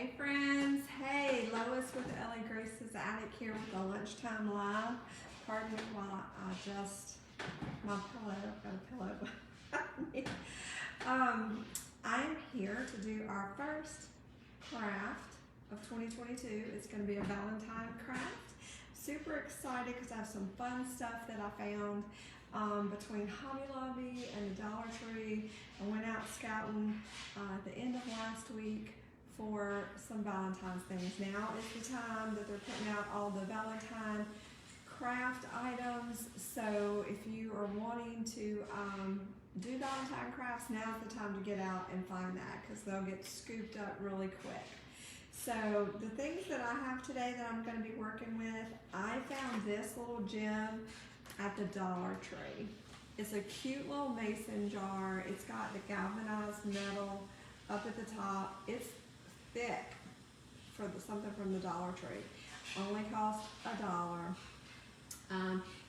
Hey friends, hey, Lois with Ellie Grace's Attic here with the Lunchtime Live. Pardon me while I adjust my pillow. I've got a pillow behind me. I'm here to do our first craft of 2022. It's going to be a Valentine craft. Super excited because I have some fun stuff that I found between Hobby Lobby and the Dollar Tree. I went out scouting at the end of last week for some Valentine's things. Now is the time that they're putting out all the Valentine craft items. So if you are wanting to do Valentine crafts, now's the time to get out and find that because they'll get scooped up really quick. So the things that I have today that I'm going to be working with, I found this little gem at the Dollar Tree. It's a cute little mason jar. It's got the galvanized metal up at the top. It's thick for something from the Dollar Tree. Only cost $1.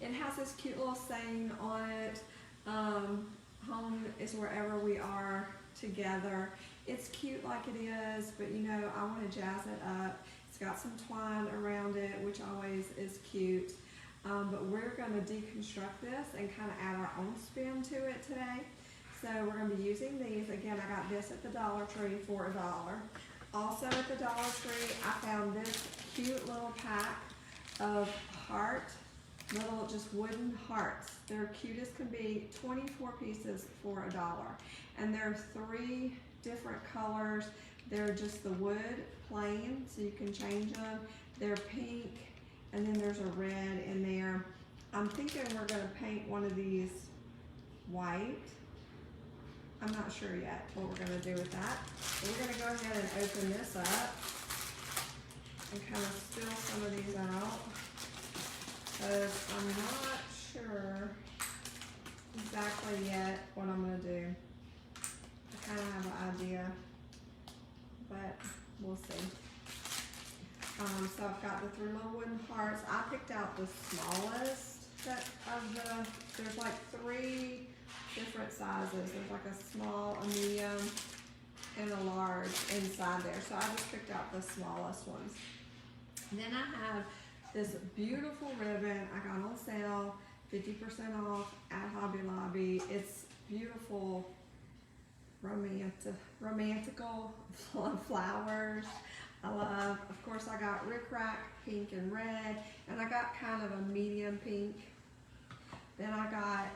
It has this cute little saying on it. Home is wherever we are together. It's cute like it is, but you know, I want to jazz it up. It's got some twine around it, which always is cute. But we're going to deconstruct this and kind of add our own spin to it today. So we're going to be using these. Again, I got this at the Dollar Tree for $1. Also at the Dollar Tree, I found this cute little pack of little just wooden hearts. They're cute as can be, 24 pieces for $1. And they're 3 different colors. They're just the wood plain, so you can change them. They're pink, and then there's a red in there. I'm thinking we're gonna paint one of these white. I'm not sure yet what we're gonna do with that. So we're gonna go ahead and open this up and kind of spill some of these out because I'm not sure exactly yet what I'm gonna do. I kind of have an idea, but we'll see. So I've got the 3 little wooden hearts. I picked out the smallest there's like 3 different sizes. There's like a small, a medium, and a large inside there. So I just picked out the smallest ones. And then I have this beautiful ribbon I got on sale, 50% off at Hobby Lobby. It's beautiful, romantical flowers. I love, of course, I got rickrack, pink and red, and I got kind of a medium pink. Then I got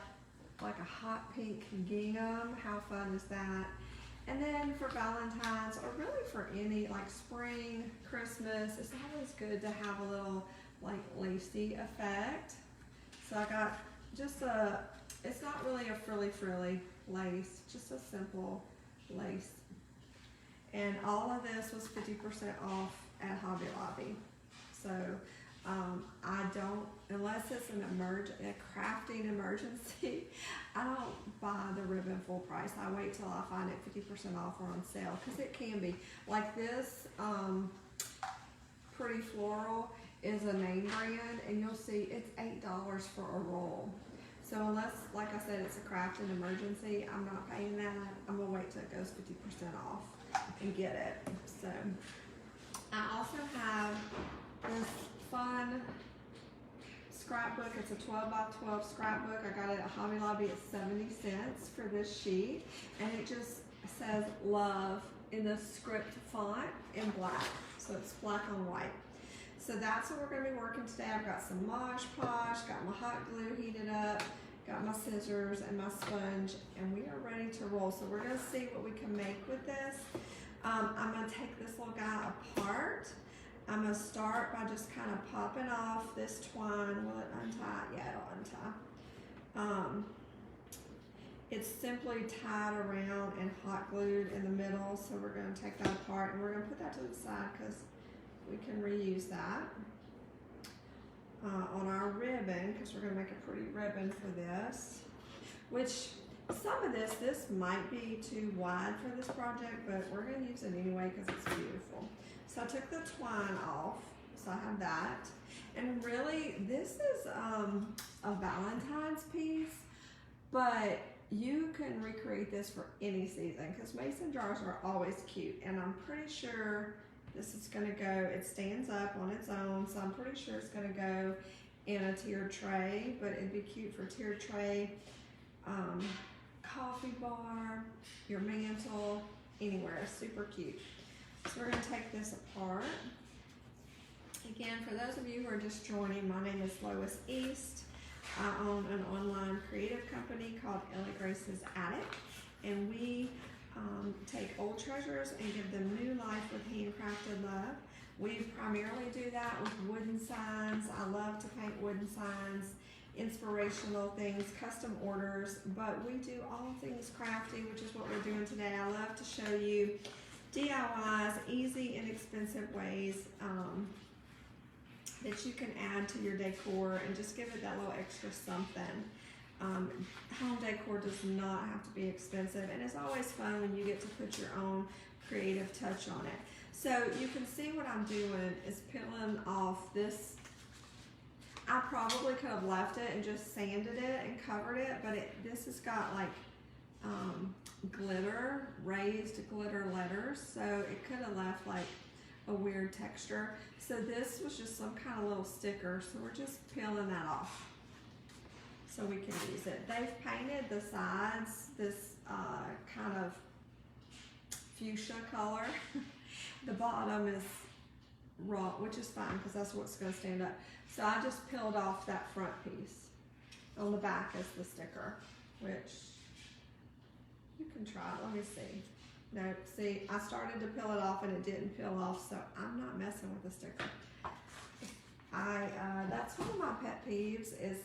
like a hot pink gingham. How fun is that? And then for Valentine's, or really for any like spring, Christmas, it's always good to have a little like lacy effect. So I got just it's not really a frilly lace, just a simple lace. And all of this was 50% off at Hobby Lobby. So I don't, unless it's a crafting emergency, I don't buy the ribbon full price. I wait till I find it 50% off or on sale, because it can be. Like this Pretty Floral is a name brand, and you'll see it's $8 for a roll. So unless, like I said, it's a crafting emergency, I'm not paying that. I'm gonna wait till it goes 50% off and get it. So I also have this fun scrapbook. It's a 12 by 12 scrapbook. I got it at Hobby Lobby at 70 cents for this sheet, and it just says love in the script font in black, so it's black on white. So that's what we're going to be working today. I've got some Mosh Podge, got my hot glue heated up, got my scissors and my sponge, and we are ready to roll. So we're going to see what we can make with this. I'm going to take this little guy apart. I'm going to start by just kind of popping off this twine. Will it untie? Yeah, it'll untie. It's simply tied around and hot glued in the middle. So we're going to take that apart, and we're going to put that to the side because we can reuse that on our ribbon, because we're going to make a pretty ribbon for this, which some of this might be too wide for this project, but we're going to use it anyway because it's beautiful. So I took the twine off, so I have that. And really, this is a Valentine's piece, but you can recreate this for any season because mason jars are always cute, and I'm pretty sure This is gonna go, it stands up on its own, so I'm pretty sure it's gonna go in a tiered tray, but it'd be cute for tiered tray, coffee bar, your mantle, anywhere, super cute. So we're gonna take this apart. Again, for those of you who are just joining, my name is Lois East. I own an online creative company called Ellie Grace's Attic, and we take old treasures and give them new life with handcrafted love. We primarily do that with wooden signs. I love to paint wooden signs, inspirational things, custom orders, but we do all things crafty, which is what we're doing today. I love to show you DIYs, easy, inexpensive ways that you can add to your decor and just give it that little extra something. Home decor does not have to be expensive, and it's always fun when you get to put your own creative touch on it. So you can see what I'm doing is peeling off this. I probably could have left it and just sanded it and covered it, but this has got like glitter, raised glitter letters, so it could have left like a weird texture. So this was just some kind of little sticker, so we're just peeling that off so we can use it. They've painted the sides this kind of fuchsia color. The bottom is raw, which is fine because that's what's going to stand up. So I just peeled off that front piece. On the back is the sticker, which you can try. Let me see. No, see, I started to peel it off and it didn't peel off, so I'm not messing with the sticker. That's one of my pet peeves is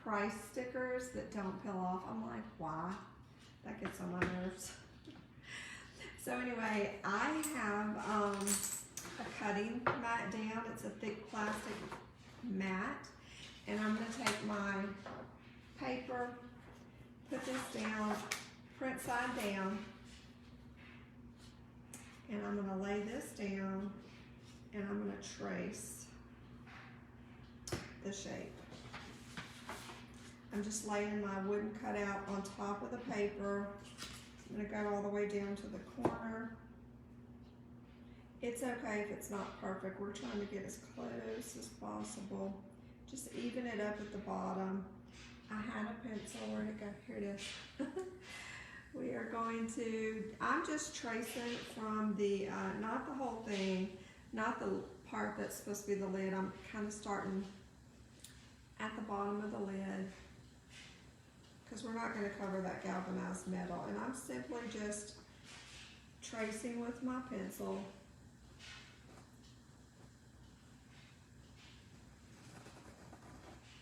price stickers that don't peel off. I'm like, why? That gets on my nerves. So anyway, I have a cutting mat down. It's a thick plastic mat, and I'm going to take my paper, put this down, print side down, and I'm going to lay this down, and I'm going to trace the shape. I'm just laying my wooden cutout on top of the paper. I'm going to go all the way down to the corner. It's okay if it's not perfect. We're trying to get as close as possible. Just even it up at the bottom. I had a pencil. Where'd it go? Here it is. We are going to, I'm just tracing from the, not the whole thing, not the part that's supposed to be the lid. I'm kind of starting at the bottom of the lid, because we're not going to cover that galvanized metal. And I'm simply just tracing with my pencil.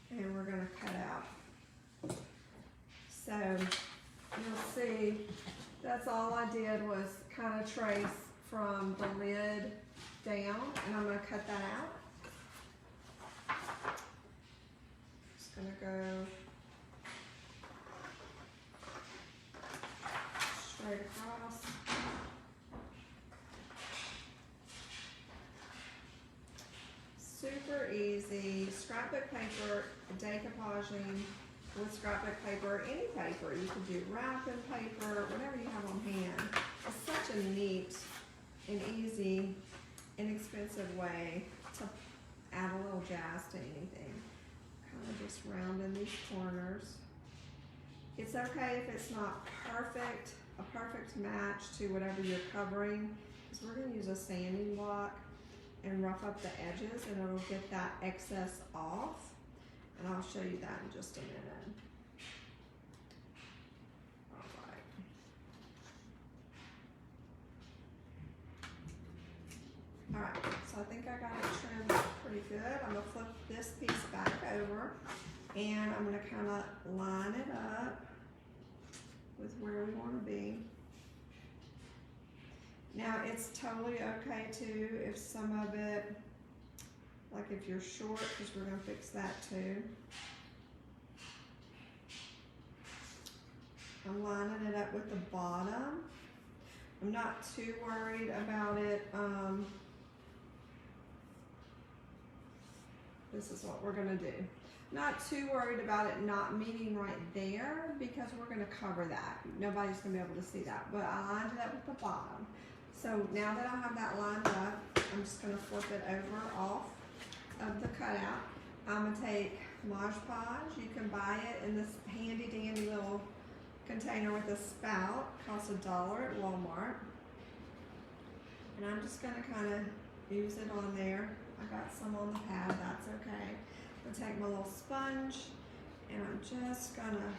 And we're going to cut out. So you'll see that's all I did was kind of trace from the lid down, and I'm going to cut that out. Just going to go straight across. Super easy. Scrapbook paper, decoupaging with scrapbook paper, any paper. You could do wrapping paper, whatever you have on hand. It's such a neat and easy, inexpensive way to add a little jazz to anything. Kind of just rounding these corners. It's okay if it's not perfect, a perfect match to whatever you're covering, because we're going to use a sanding block and rough up the edges, and it'll get that excess off. And I'll show you that in just a minute. All right, so I think I got it trimmed pretty good. I'm gonna flip this piece back over, and I'm gonna kind of line it up with where we want to be. Now it's totally okay too if some of it, like if you're short, because we're going to fix that too. I'm lining it up with the bottom. I'm not too worried about it. This is what we're going to do. Not too worried about it not meeting right there, because we're going to cover that. Nobody's going to be able to see that. But I lined it up with the bottom. So now that I have that lined up, I'm just gonna flip it over off of the cutout. I'm gonna take Mod Podge. You can buy it in this handy dandy little container with a spout. Costs $1 at Walmart. And I'm just gonna kind of use it on there. I got some on the pad, that's okay. I'm gonna take my little sponge and I'm just gonna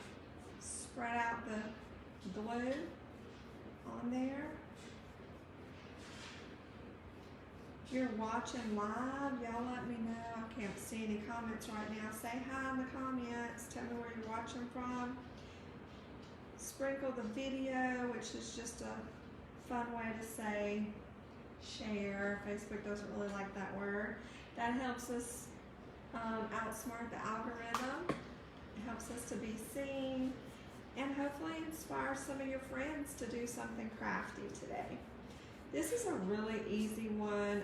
spread out the glue on there. If you're watching live, y'all let me know. I can't see any comments right now. Say hi in the comments. Tell me where you're watching from. Sprinkle the video, which is just a fun way to say share. Facebook doesn't really like that word. That helps us outsmart the algorithm. It helps us to be seen and hopefully inspire some of your friends to do something crafty today. This is a really easy one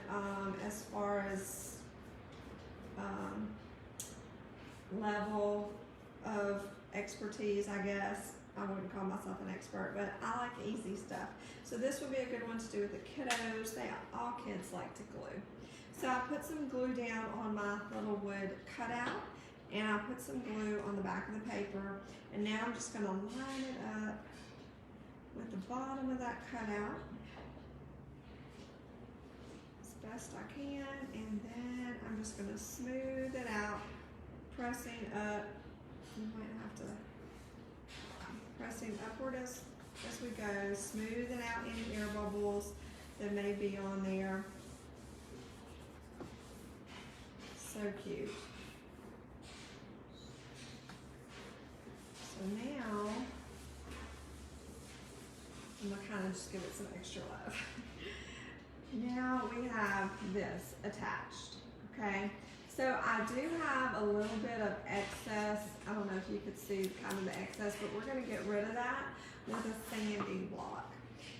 as far as level of expertise, I guess. I wouldn't call myself an expert, but I like easy stuff. So this would be a good one to do with the kiddos. All kids like to glue. So I put some glue down on my little wood cutout, and I put some glue on the back of the paper, and now I'm just gonna line it up with the bottom of that cutout as best I can, and then I'm just gonna smooth it out, pressing up. You might have to pressing upward as we go, smoothing out any air bubbles that may be on there. So cute. So now, I'm gonna kind of just give it some extra love. Now we have this attached, okay? So I do have a little bit of excess. I don't know if you could see kind of the excess, but we're gonna get rid of that with a sanding block.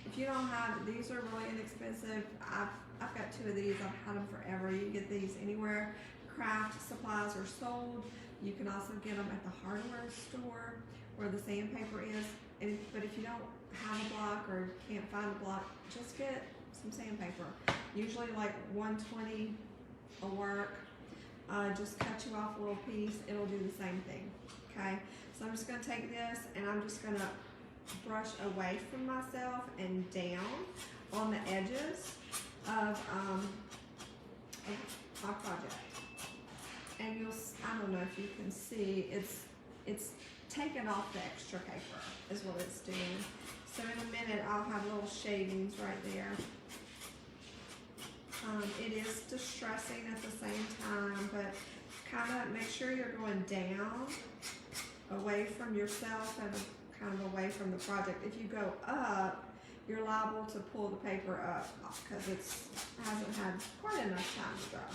If you don't have, these are really inexpensive. I've got 2 of these, I've had them forever. You can get these anywhere craft supplies are sold. You can also get them at the hardware store where the sandpaper is. But if you don't have a block or can't find a block, just get some sandpaper. Usually like 120 will work. Just cut you off a little piece, it'll do the same thing, okay? So I'm just gonna take this and I'm just gonna brush away from myself and down on the edges of our project. And I don't know if you can see, it's taking off the extra paper is what it's doing. So in a minute I'll have little shavings right there. It is distressing at the same time, but kind of make sure you're going down, away from yourself and kind of away from the project. If you go up, you're liable to pull the paper up because it hasn't had quite enough time to dry.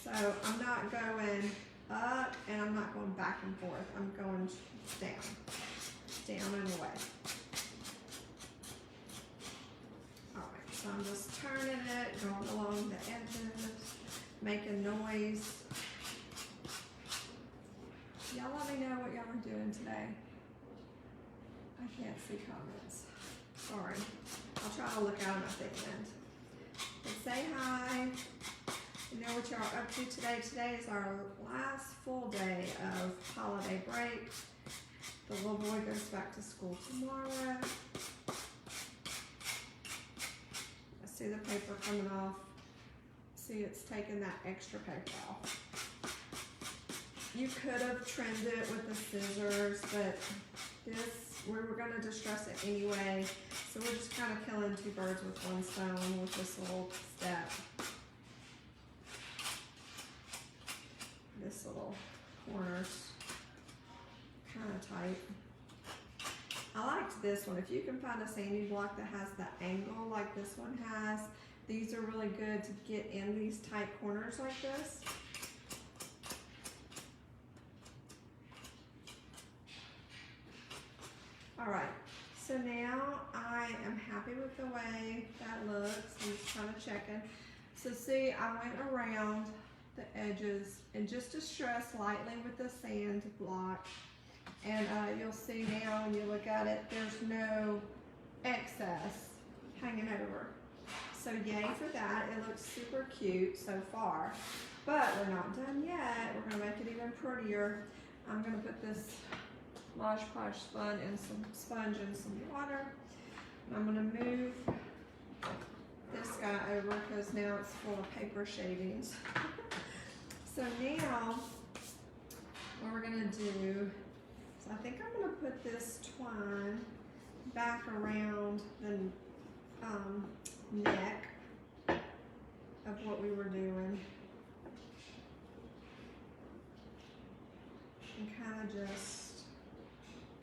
So I'm not going up and I'm not going back and forth. I'm going down and away. So I'm just turning it, going along the edges, making noise. Y'all let me know what y'all are doing today. I can't see comments. Sorry. I'll try to look out at the end. But say hi. You know what y'all are up to today. Today is our last full day of holiday break. The little boy goes back to school tomorrow. See the paper coming off. See, it's taking that extra paper off. You could have trimmed it with the scissors, but we were gonna distress it anyway. So we're just kind of killing 2 birds with 1 stone with this little step. This little corner's kind of tight. I liked this one. If you can find a sanding block that has the angle like this one has, these are really good to get in these tight corners like this. All right, so now I am happy with the way that looks. I'm just kind of checking. So see, I went around the edges and just distress lightly with the sand block. And you'll see now when you look at it, there's no excess hanging over. So yay for that. It looks super cute so far, but we're not done yet. We're gonna make it even prettier. I'm gonna put this Podge sponge in some water. And I'm gonna move this guy over because now it's full of paper shavings. So now what we're gonna do, so I think I'm gonna put this twine back around the neck of what we were doing. And kind of just,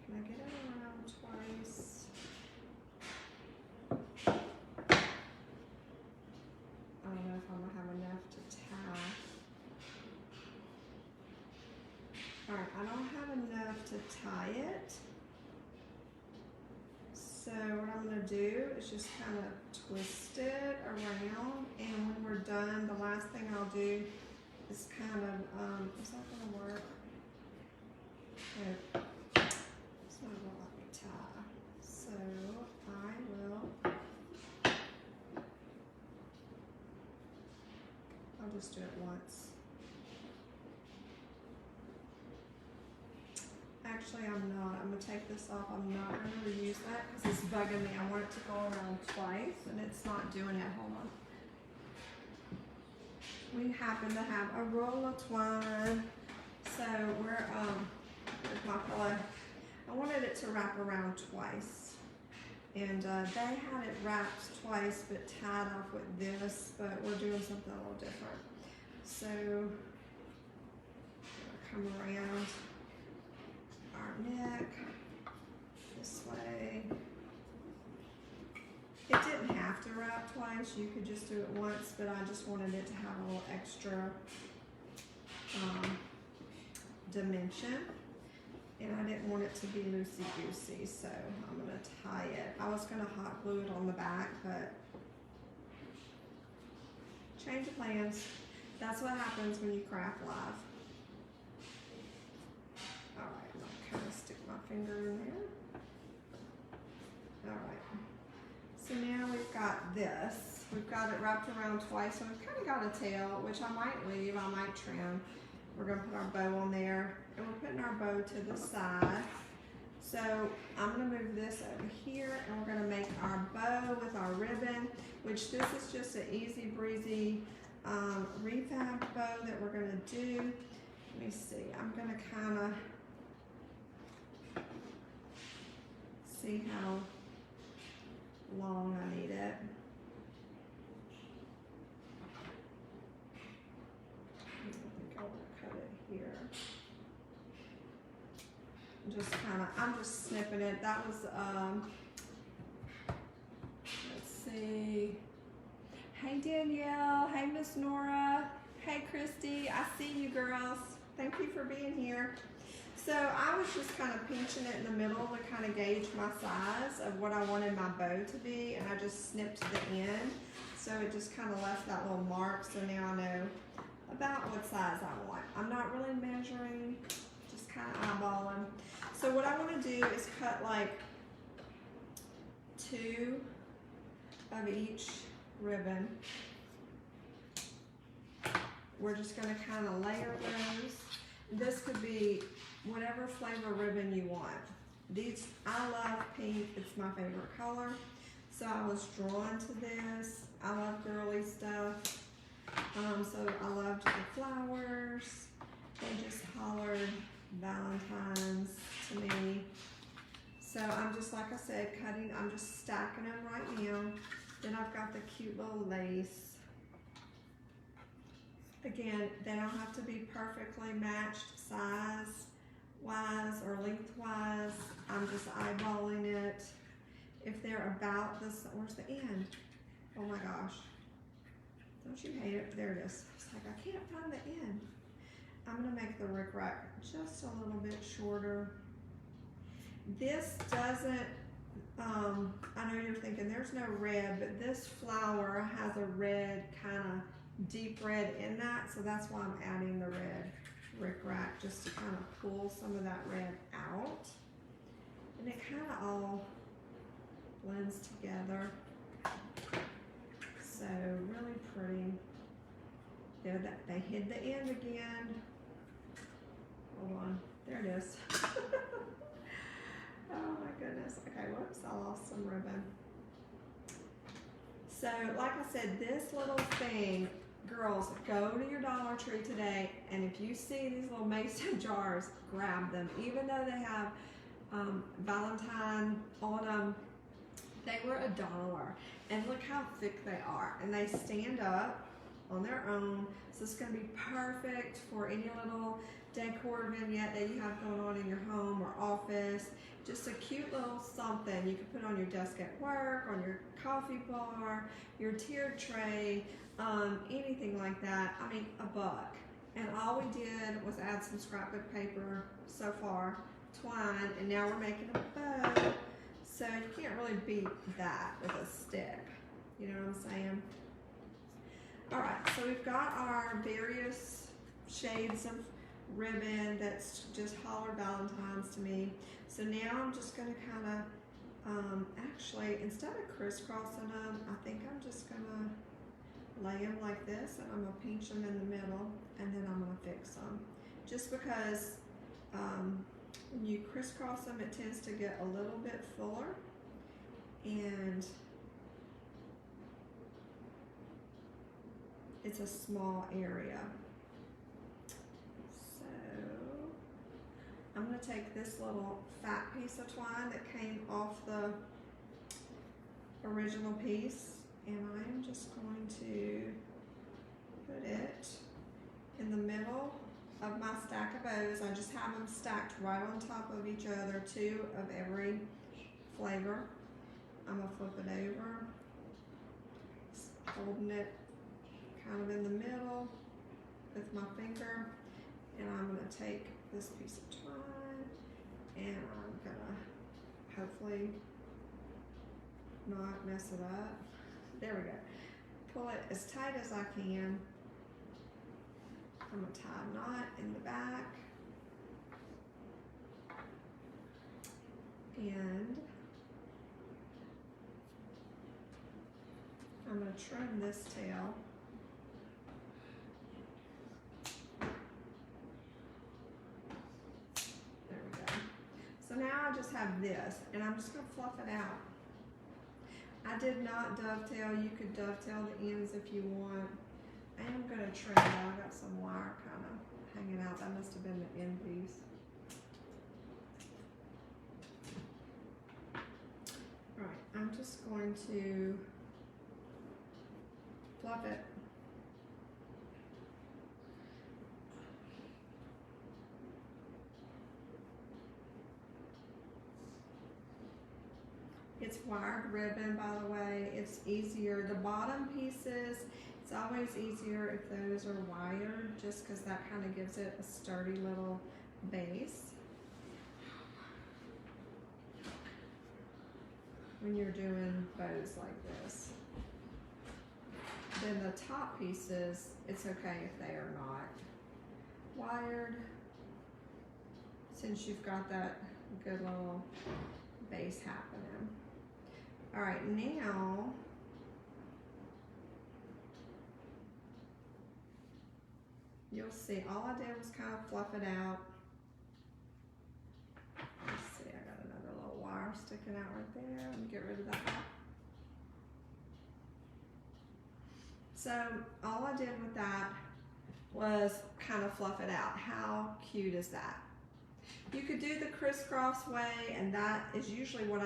can I get it around twice? I don't know if I'm gonna have enough to tie. All right, I don't have enough to tie it. So what I'm gonna do is just kind of twist it around, and when we're done, the last thing I'll do is kind of, is that gonna work? No, it's not gonna let me tie. So I will, I'll just do it once. Actually, I'm not. I'm gonna take this off. I'm not gonna reuse that because it's bugging me. I want it to go around twice and it's not doing it. Hold on. We happen to have a roll of twine. So we're, with my pillow, I wanted it to wrap around twice. And they had it wrapped twice but tied off with this, but we're doing something a little different. So, come around our neck this way. It didn't have to wrap twice, you could just do it once, but I just wanted it to have a little extra dimension, and I didn't want it to be loosey-goosey, so I'm gonna tie it. I was gonna hot glue it on the back, but change of plans. That's what happens when you craft live. Alright, I'll kind of stick my finger in there. Alright. So now we've got this. We've got it wrapped around twice, so we've kind of got a tail, which I might leave, I might trim. We're going to put our bow on there, and we're putting our bow to the side. So I'm going to move this over here, and we're going to make our bow with our ribbon, which this is just an easy breezy Wreath bow that we're going to do. Let me see, I'm going to kind of see how long I need it. I think I want to cut it here. Just kind of, I'm just snipping it. That was, let's see. Hey Danielle, hey Miss Nora, hey Christy, I see you girls. Thank you for being here. So I was just kind of pinching it in the middle to kind of gauge my size of what I wanted my bow to be, and I just snipped the end. So it just kind of left that little mark, so now I know about what size I want. I'm not really measuring, just kind of eyeballing. So what I want to do is cut like 2 of each ribbon. We're just going to kind of layer those. This could be whatever flavor ribbon you want. These, I love pink, it's my favorite color. So I was drawn to this. I love girly stuff. So I loved the flowers. They just hollered Valentine's to me. So I'm just, like I said, cutting, I'm just stacking them right now. Then I've got the cute little lace. Again, they don't have to be perfectly matched size-wise or lengthwise. I'm just eyeballing it. If they're about this, where's the end? Oh my gosh. Don't you hate it? There it is. It's like, I can't find the end. I'm gonna make the rickrack just a little bit shorter. This doesn't, I know you're thinking there's no red, but this flower has a red, kind of deep red in that, so that's why I'm adding the red. rickrack just to kind of pull some of that red out. And it kind of all blends together. So really pretty. There, they hid the end again. Hold on, there it is. Oh my goodness. Okay, whoops, I lost some ribbon. So like I said, this little thing, girls, go to your Dollar Tree today, and if you see these little mason jars, grab them. Even though they have Valentine on them, they were $1. And look how thick they are. And they stand up on their own. So it's going to be perfect for any little decor vignette that you have going on in your home or office. Just a cute little something you can put on your desk at work, on your coffee bar, your tiered tray, anything like that. I mean, $1. And all we did was add some scrapbook paper so far, twine, and now we're making a bow. So you can't really beat that with a stick. You know what I'm saying? All right, so we've got our various shades of ribbon that's just hollered Valentine's to me. So now I'm just gonna kind of, actually, instead of crisscrossing them, I think I'm just gonna lay them like this, and I'm gonna pinch them in the middle, and then I'm gonna fix them. Just because when you crisscross them, it tends to get a little bit fuller, and it's a small area. So I'm going to take this little fat piece of twine that came off the original piece, and I'm just going to put it in the middle of my stack of bows. I just have them stacked right on top of each other, 2 of every flavor. I'm going to flip it over, holding it kind of in the middle with my finger, and I'm going to take this piece of twine, and I'm going to hopefully not mess it up. There we go. Pull it as tight as I can. I'm going to tie a knot in the back, and I'm going to trim this tail. There we go. So now I just have this, and I'm just going to fluff it out. I did not dovetail. You could dovetail the ends if you want. I am going to trim it. I got some wire kind of hanging out. That must have been the end piece. All right, I'm just going to fluff it. It's wired ribbon, by the way. It's easier. The bottom pieces, it's always easier if those are wired, just because that kind of gives it a sturdy little base when you're doing bows like this. Then the top pieces, it's okay if they are not wired, since you've got that good little base happening. All right, now you'll see all I did was kind of fluff it out. Let's see, I got another little wire sticking out right there. Let me get rid of that. So all I did with that was kind of fluff it out. How cute is that? You could do the crisscross way, and that is usually what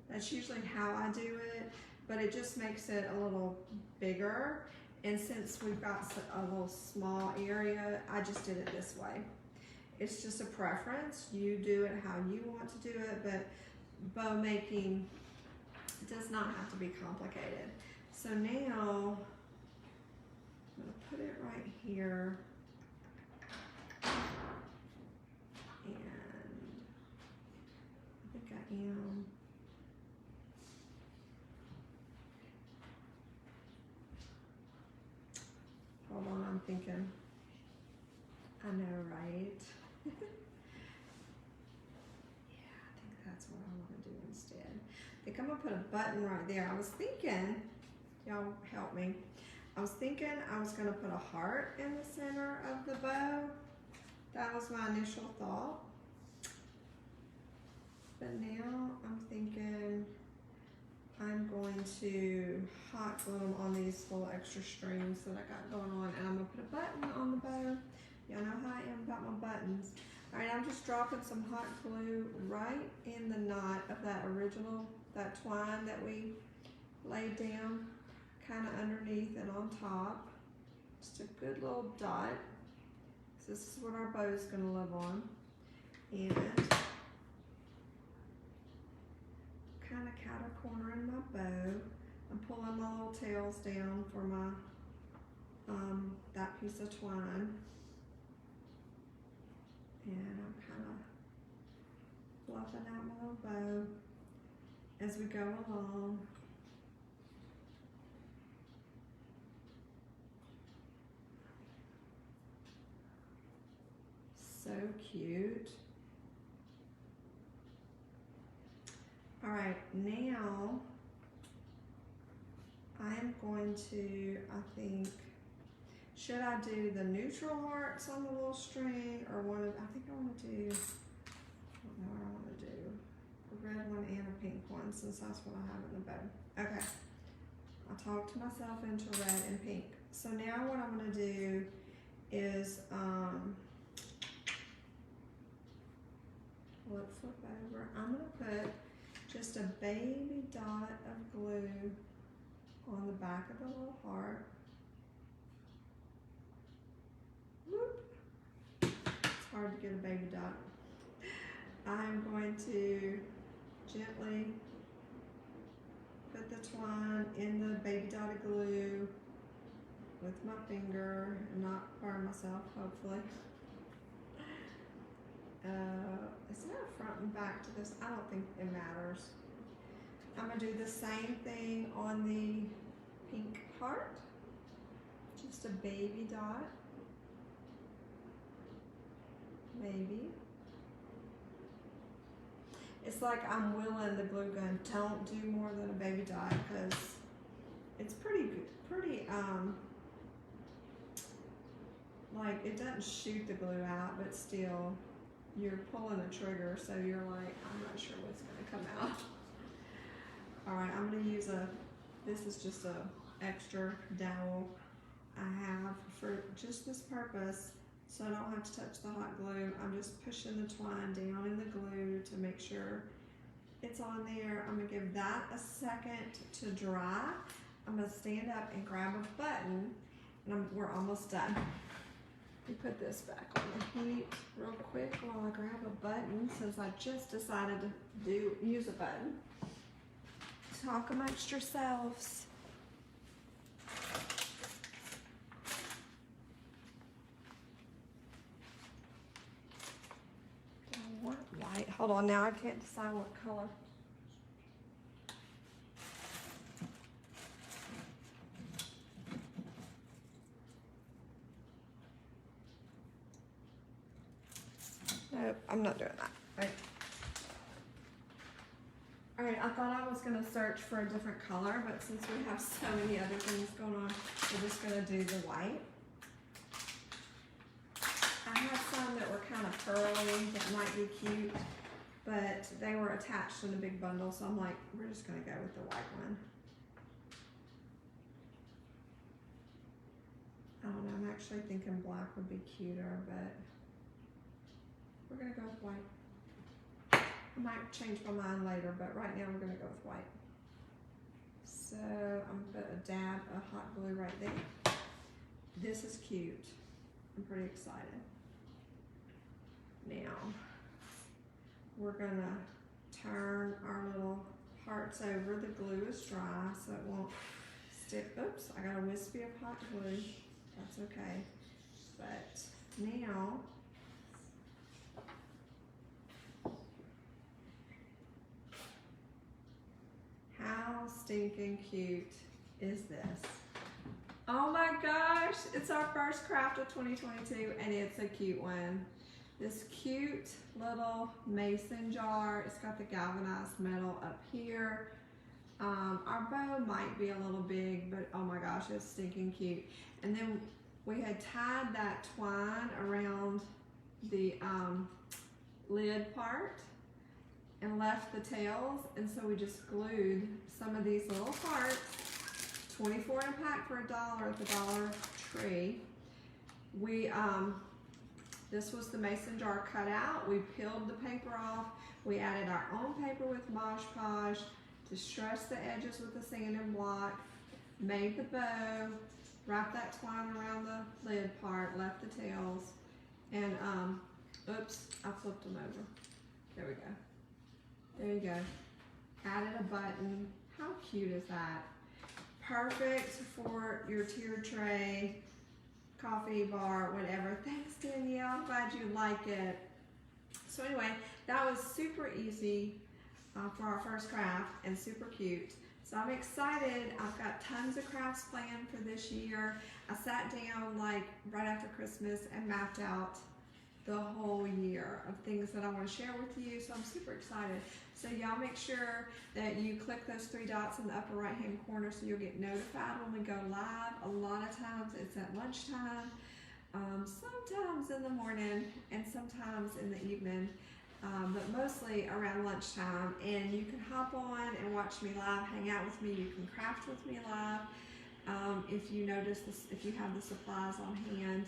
that's usually how I do it, but it just makes it a little bigger. And since we've got a little small area, I just did it this way. It's just a preference. You do it how you want to do it, but bow making does not have to be complicated. So now I'm going to put it right here. And I think I am. Hold think I'm gonna put a button right there. I was thinking, y'all help me. I was thinking I was gonna put a heart in the center of the bow. That was my initial thought. But now I'm thinking I'm going to hot glue them on these little extra strings that I got going on, and I'm gonna put a button on the bow. Y'all know how I am about my buttons. All right, I'm just dropping some hot glue right in the knot of that original, that twine that we laid down, kind of underneath and on top. Just a good little dot. So this is what our bow is gonna live on. And kind of counter cornering my bow. I'm pulling my little tails down for my that piece of twine, and I'm kind of fluffing out my little bow as we go along. So cute. All right, now I'm going to, I think, should I do the neutral hearts on the little string, or one of, I think I want to do, I don't know what I want to do, a red one and a pink one, since that's what I have in the bow. Okay, I talked myself into red and pink. So now what I'm going to do is, let's flip over. I'm going to put just a baby dot of glue on the back of the little heart. Whoop. It's hard to get a baby dot. I'm going to gently put the twine in the baby dot of glue with my finger and not burn myself, hopefully. Is there a front and back to this? I don't think it matters. I'm gonna do the same thing on the pink heart. Just a baby dot. Maybe. It's like I'm willing the glue gun, don't do more than a baby dot, because it's pretty like it doesn't shoot the glue out, but still you're pulling a trigger, so you're like, I'm not sure what's gonna come out. All right, I'm gonna use this is just a extra dowel I have for just this purpose, so I don't have to touch the hot glue. I'm just pushing the twine down in the glue to make sure it's on there. I'm gonna give that a second to dry. I'm gonna stand up and grab a button, and we're almost done. Let me put this back on the heat real quick while I grab a button, since I just decided to use a button. Talk amongst yourselves. I want white. Hold on, now I can't decide what color. Nope, I'm not doing that. All right, I thought I was gonna search for a different color, but since we have so many other things going on, we're just gonna do the white. I had some that were kind of pearly that might be cute, but they were attached in a big bundle, so I'm like, we're just gonna go with the white one. I don't know, I'm actually thinking black would be cuter, but we're gonna go with white. I might change my mind later, but right now we're gonna go with white. So I'm gonna put a dab of hot glue right there. This is cute. I'm pretty excited. Now, we're gonna turn our little hearts over. The glue is dry, so it won't stick. Oops, I got a wispy of hot glue. That's okay. But now, how stinking cute is this? Oh my gosh, it's our first craft of 2022, and it's a cute one. this cute little mason jar. It's got the galvanized metal up here. Our bow might be a little big, but oh my gosh, it's stinking cute. And then we had tied that twine around the lid part and left the tails, and so we just glued some of these little parts, 24 in a pack for $1 at the Dollar Tree. We this was the mason jar cut out. We peeled the paper off. We added our own paper with Mod Podge to stress the edges with the sanding block, made the bow, wrapped that twine around the lid part, left the tails, and oops, I flipped them over. There we go. There you go. Added a button. How cute is that? Perfect for your tiered tray, coffee bar, whatever. Thanks, Danielle. I'm glad you like it. So anyway, that was super easy for our first craft and super cute. So I'm excited. I've got tons of crafts planned for this year. I sat down like right after Christmas and mapped out the whole year of things that I want to share with you. So I'm super excited. So y'all make sure that you click those 3 dots in the upper right hand corner so you'll get notified when we go live. A lot of times it's at lunchtime, sometimes in the morning, and sometimes in the evening. But mostly around lunchtime, and you can hop on and watch me live, hang out with me, you can craft with me live, if you notice this, if you have the supplies on hand,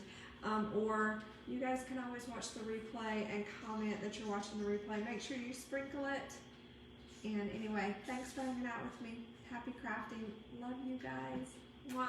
or you guys can always watch the replay and comment that you're watching the replay. Make sure you sprinkle it. And anyway, thanks for hanging out with me. Happy crafting. Love you guys. Mwah.